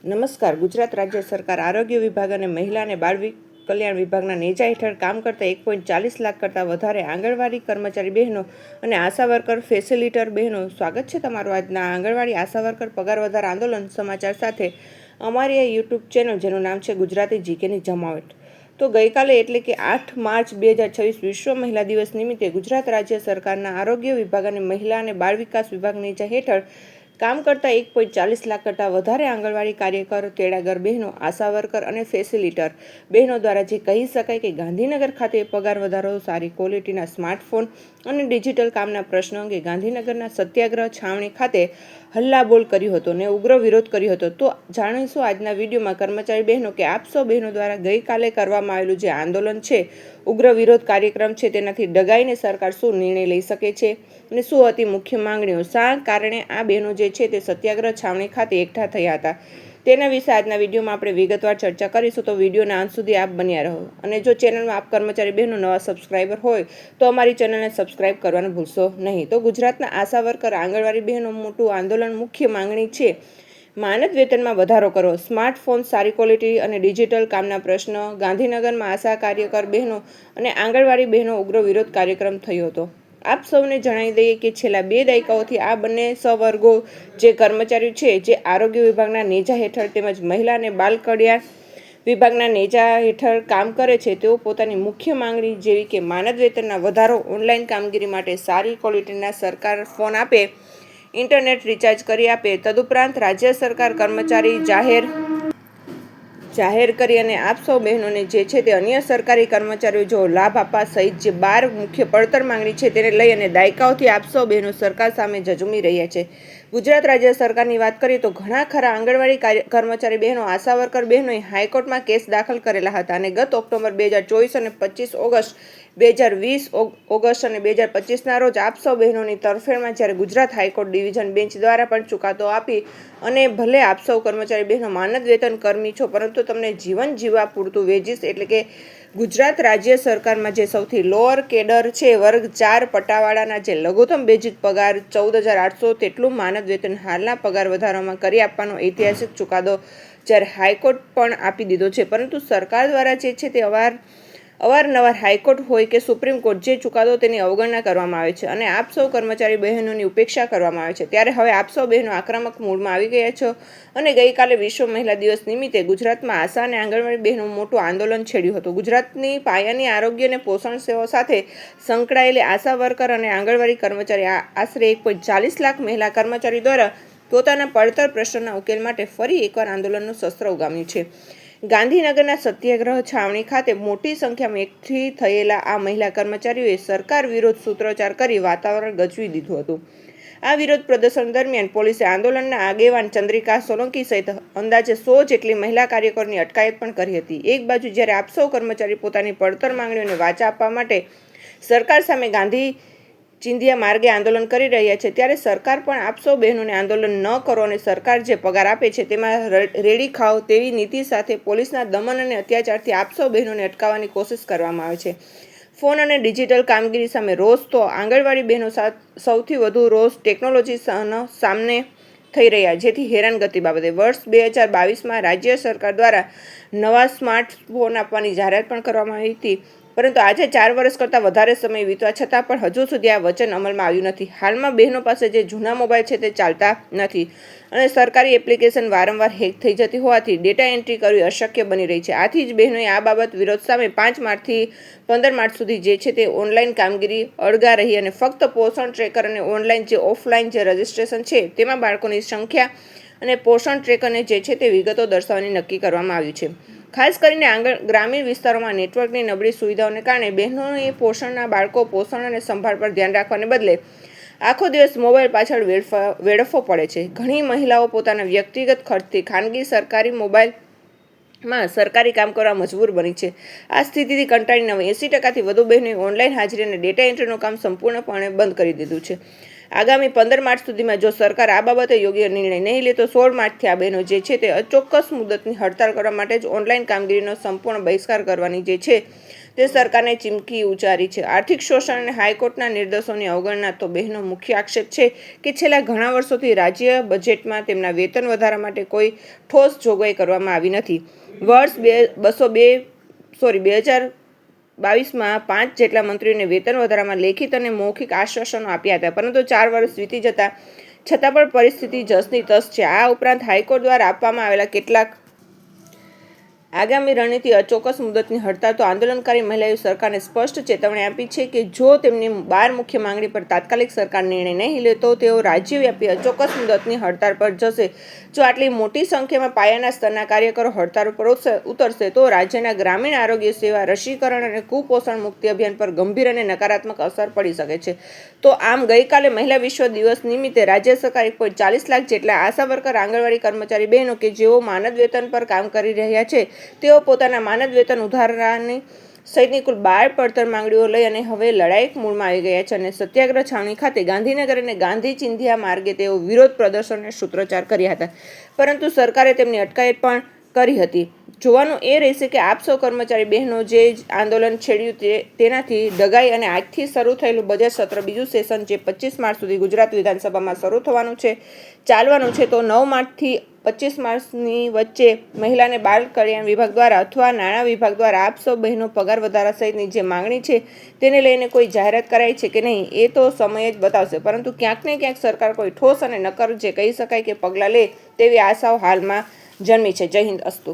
નમસ્કાર. ગુજરાત રાજ્ય સરકાર આરોગ્ય વિભાગ અને મહિલા અને બાળ કલ્યાણ વિભાગના નેજા હેઠળ કામ કરતા 1.40 લાખ કરતાં વધારે આંગણવાડી કર્મચારી બહેનો અને આશા વર્કર ફેસિલિટર બહેનો, સ્વાગત છે તમારું આજના આંગણવાડી આશા વર્કર પગાર વધારા આંદોલન સમાચાર સાથે અમારી આ યુટ્યુબ ચેનલ જેનું નામ છે ગુજરાતી જીકેની જમાવટ. તો ગઈકાલે એટલે કે 8 માર્ચ 2026 વિશ્વ મહિલા દિવસ નિમિત્તે ગુજરાત રાજ્ય સરકારના આરોગ્ય વિભાગ અને મહિલા અને બાળ વિકાસ વિભાગ નેજા હેઠળ કામ કરતા 1.40 લાખ કરતાં વધારે આંગણવાડી કાર્યકર, તેડાગર બહેનો, આશા વર્કર અને ફેસિલિટર બહેનો દ્વારા જે કહી શકાય કે ગાંધીનગર ખાતે પગાર વધારો, સારી ક્વોલિટીના સ્માર્ટફોન અને ડિજિટલ કામના પ્રશ્ન અંગે ગાંધીનગરના સત્યાગ્રહ છાવણી ખાતે હલ્લાબોલ કર્યો હતો અને ઉગ્ર વિરોધ કર્યો હતો. તો જાણીશું આજના વિડીયોમાં કર્મચારી બહેનો કે આપ સૌ બહેનો દ્વારા ગઈકાલે કરવામાં આવેલું જે આંદોલન છે, ઉગ્ર વિરોધ કાર્યક્રમ છે, તેનાથી ડગાઈને સરકાર શું નિર્ણય લઈ શકે છે અને શું હતી મુખ્ય માંગણીઓ, શા કારણે આ બહેનો જે છે તે સત્યાગ્રહ છાવણી ખાતે એકઠા થયા હતા, તેના વિશે આજના વિડીયોમાં આપણે વિગતવાર ચર્ચા કરીશું. તો વિડીયોના અંત સુધી આપ બન્યા રહો. અને જો ચેનલમાં આપ કર્મચારી બહેનો નવા સબસ્ક્રાઈબર હોય તો અમારી ચેનલને સબસ્ક્રાઈબ કરવાનું ભૂલશો નહીં. તો ગુજરાતના આશા વર્કર આંગણવાડી બહેનો મોટું આંદોલન મુખ્ય માંગણી છે માનદ વેતનમાં વધારો કરો, સ્માર્ટફોન, સારી ક્વોલિટી અને ડિજિટલ કામના પ્રશ્ન. ગાંધીનગરમાં આશા કાર્યકર બહેનો અને આંગણવાડી બહેનો ઉગ્ર વિરોધ કાર્યક્રમ થયો હતો. આપ સૌને જણાવી દઈએ કે છેલ્લા 2 દાયકાઓથી આ બંને સવર્ગો જે કર્મચારીઓ છે જે આરોગ્ય વિભાગના નેજા હેઠળ તેમજ મહિલા અને બાળ કલ્યાણ વિભાગના નેજા હેઠળ કામ કરે છે, તેઓ પોતાની મુખ્ય માંગણી જેવી કે માનદ વેતનના વધારો, ઓનલાઈન કામગીરી માટે સારી ક્વોલિટીના સરકાર ફોન આપે, ઇન્ટરનેટ રિચાર્જ કરી આપે, તદુપરાંત રાજ્ય સરકાર કર્મચારી જાહેર કરી અને આપ સૌ બહેનોને જે છે તે અન્ય સરકારી કર્મચારીઓ જો લાભ આપવા સહિત જે 12 મુખ્ય પડતર માંગણી છે તેને લઈ અને દાયકાઓથી આપ સૌ બહેનો સરકાર સામે ઝઝૂમી રહ્યા છે. ગુજરાત રાજ્ય સરકારની વાત કરીએ તો ઘણા ખરા આંગણવાડી કર્મચારી બહેનો, આશા વર્કર બહેનોએ હાઈકોર્ટમાં કેસ દાખલ કરેલા હતા અને ગત ઓક્ટોબર 2024 અને 25 ઓગસ્ટ 2020 ઓગસ્ટ અને 2025ના રોજ આપ સૌ બહેનોની તરફેણમાં જ્યારે ગુજરાત હાઈકોર્ટ ડિવિઝન બેન્ચ દ્વારા પણ ચુકાદો આપી અને ભલે આપ સૌ કર્મચારી બહેનો માનદ વેતન કર્મી છો, પરંતુ તમને જીવન જીવવા પૂરતું વેજીસ એટલે કે ગુજરાત રાજ્ય સરકારમાં જે સૌથી લોઅર કેડર છે, વર્ગ 4 પટાવાળાના જે લઘુત્તમ બેઝિક પગાર 14,800 તેટલું માનદ વેતન હાલના પગાર વધારામાં કરી આપવાનો ઐતિહાસિક ચુકાદો જ્યારે હાઈકોર્ટ પણ આપી દીધો છે. પરંતુ સરકાર દ્વારા જે છે તે અવારનવાર હાઈકોર્ટ હોય કે સુપ્રીમ કોર્ટ જે ચુકાદો તેની અવગણના કરવામાં આવે છે અને આપ સૌ કર્મચારી બહેનોની ઉપેક્ષા કરવામાં આવે છે. ત્યારે હવે આપ સૌ બહેનો આક્રમક મૂડમાં આવી ગયા છો અને ગઈકાલે વિશ્વ મહિલા દિવસ નિમિત્તે ગુજરાતમાં આશા અને આંગણવાડી બહેનો મોટું આંદોલન છેડ્યું હતું. ગુજરાતની પાયાની આરોગ્ય અને પોષણ સેવાઓ સાથે સંકળાયેલી આશા વર્કર અને આંગણવાડી કર્મચારી આશરે 1.40 લાખ મહિલા કર્મચારી દ્વારા પોતાના પડતર પ્રશ્નોના ઉકેલ માટે ફરી એકવાર આંદોલનનું શસ્ત્ર ઉગામ્યું છે. ગાંધીનગરના સત્યાગ્રહ છાવણી ખાતે મોટી સંખ્યામાં એકઠી થયેલા આ મહિલા કર્મચારીઓએ સરકાર વિરોધ સૂત્રોચ્ચાર કરી વાતાવરણ ગજવી દીધું હતું. આ વિરોધ પ્રદર્શન દરમિયાન પોલીસે આંદોલનના આગેવાન ચંદ્રિકા સોલંકી સહિત અંદાજે 100 જેટલી મહિલા કાર્યકરોની અટકાયત પણ કરી હતી. એક બાજુ જ્યારે આપ સૌ કર્મચારી પોતાની પડતર માંગણીઓને વાચા આપવા માટે સરકાર સામે ગાંધી ચિંધ્યા માર્ગે આંદોલન કરી રહ્યા છે, ત્યારે સરકાર પણ આપ સૌ બહેનોને આંદોલન ન કરો અને સરકાર જે પગાર આપે છે તેમાં રેડી ખાઓ તેવી નીતિ સાથે પોલીસના દમન અને અત્યાચારથી આપ સૌ બહેનોને અટકાવવાની કોશિશ કરવામાં આવે છે. ફોન અને ડિજિટલ કામગીરી સામે રોષ તો આંગણવાડી બહેનો સૌથી વધુ રોષ ટેકનોલોજી સામે થઈ રહ્યા, જેથી હેરાનગતિ બાબતે વર્ષ 2022માં રાજ્ય સરકાર દ્વારા નવા સ્માર્ટફોન આપવાની જાહેરાત પણ કરવામાં આવી હતી. પરંતુ આજે 4 વર્ષ કરતાં વધારે સમય વીતવા છતાં પણ હજુ સુધી આ વચન અમલમાં આવ્યું નથી. હાલમાં બહેનો પાસે જે જૂના મોબાઈલ છે તે ચાલતા નથી અને સરકારી એપ્લિકેશન વારંવાર હેક થઈ જતી હોવાથી ડેટા એન્ટ્રી કરવી અશક્ય બની રહી છે. આથી જ બહેનોએ આ બાબત વિરોધ સામે 5 માર્ચથી 15 માર્ચ સુધી જે છે તે ઓનલાઈન કામગીરી અળગા રહી અને ફક્ત પોષણ ટ્રેકર અને ઓનલાઈન જે ઓફલાઈન જે રજિસ્ટ્રેશન છે તેમાં બાળકોની સંખ્યા અને પોષણ ટ્રેકરને જે છે તે વિગતો દર્શાવવાની નક્કી કરવામાં આવ્યું છે. ખાસ કરીને ગ્રામીણ વિસ્તારોમાં નેટવર્કની નબળી સુવિધાઓને કારણે બહેનોએ પોષણના બાળકો પોષણ અને સંભાળ પર ધ્યાન રાખવાને બદલે આખો દિવસ મોબાઈલ પાછળ વેડફવો પડે છે. ઘણી મહિલાઓ પોતાના વ્યક્તિગત ખર્ચથી ખાનગી સરકારી મોબાઈલમાં સરકારી કામ કરવા મજબૂર બની છે. આ સ્થિતિથી કંટાળીને 80%થી વધુ બહેનોએ ઓનલાઈન હાજરી અને ડેટા એન્ટ્રીનું કામ સંપૂર્ણપણે બંધ કરી દીધું છે. આગામી 15 માર્ચ સુધીમાં જો સરકાર આ બાબતે યોગ્ય નિર્ણય નહીં લે તો 16 માર્ચથી આ બહેનો જે છે તે અચોક્કસ મુદતની હડતાળ કરવા માટે જ ઓનલાઈન કામગીરીનો સંપૂર્ણ બહિષ્કાર કરવાની જે છે તે સરકારને ચીમકી ઉચ્ચારી છે. આર્થિક શોષણ અને હાઈકોર્ટના નિર્દેશોની અવગણના તો બહેનો મુખ્ય આક્ષેપ છે કે છેલ્લા ઘણા વર્ષોથી રાજ્ય બજેટમાં તેમના વેતન વધારા માટે કોઈ ઠોસ જોગવાઈ કરવામાં આવી નથી. વર્ષ 2022માં 5 જેટલા મંત્રીઓને વેતન વધારામાં લેખિત અને મૌખિક આશ્વાસનો આપ્યા હતા, પરંતુ 4 વર્ષ વીતી જતા છતાં પણ પરિસ્થિતિ જસની તસ છે. આ ઉપરાંત હાઈકોર્ટ દ્વારા આપવામાં આવેલા કેટલાક આગામી રણનીતિ અચોક્કસ મુદતની હડતાળ તો આંદોલનકારી મહિલાઓએ સરકારને સ્પષ્ટ ચેતવણી આપી છે કે જો તેમની 12 મુખ્ય માંગણી પર તાત્કાલિક સરકાર નિર્ણય નહીં લે તો તેઓ રાજ્યવ્યાપી અચોક્કસ મુદતની હડતાળ પર જશે. જો આટલી મોટી સંખ્યામાં પાયાના સ્તરના કાર્યકરો હડતાળ પર ઉતરશે તો રાજ્યના ગ્રામીણ આરોગ્ય સેવા, રસીકરણ અને કુપોષણ મુક્તિ અભિયાન પર ગંભીર અને નકારાત્મક અસર પડી શકે છે. તો આમ ગઈકાલે મહિલા વિશ્વ દિવસ નિમિત્તે રાજ્ય સરકારે 40 લાખ જેટલા આશા વર્કર, આંગણવાડી કર્મચારી બહેનો કે જેઓ માનદ વેતન પર કામ કરી રહ્યા છે તેઓ પોતાના માનદ વેતન ઉધારની સહિતની કુલ 12 પડતર માંગણીઓ લઈ અને હવે લડાયક મૂડમાં આવી ગયા છે અને સત્યાગ્રહ છાવણી ખાતે ગાંધીનગર અને ગાંધી ચિંધ્યા માર્ગે તેઓ વિરોધ પ્રદર્શન અને સૂત્રોચ્ચાર કર્યા હતા, પરંતુ સરકારે તેમની અટકાયત પણ કરી હતી. જોવાનું એ રહેશે કે આપ સૌ કર્મચારી બહેનો જે આંદોલન છેડ્યું તેનાથી ડગાઈ અને આજથી શરૂ થયેલું બજેટ સત્ર બીજું સેશન જે 25 માર્ચ સુધી ગુજરાત વિધાનસભામાં શરૂ ચાલવાનું છે તો 9 માર્ચથી 25 માર્ચની વચ્ચે મહિલા અને બાળ કલ્યાણ વિભાગ દ્વારા અથવા નાણાં વિભાગ દ્વારા આપ સૌ બહેનો પગાર વધારા સહિતની જે માંગણી છે તેને લઈને કોઈ જાહેરાત કરાઈ છે કે નહીં એ તો સમય જ બતાવશે, પરંતુ ક્યાંક ને ક્યાંક સરકાર કોઈ ઠોસ અને નક્કર જે કહી શકાય કે પગલાં લે તેવી આશાઓ હાલમાં જન્મી છે. જય હિન્દ. અસ્તુ.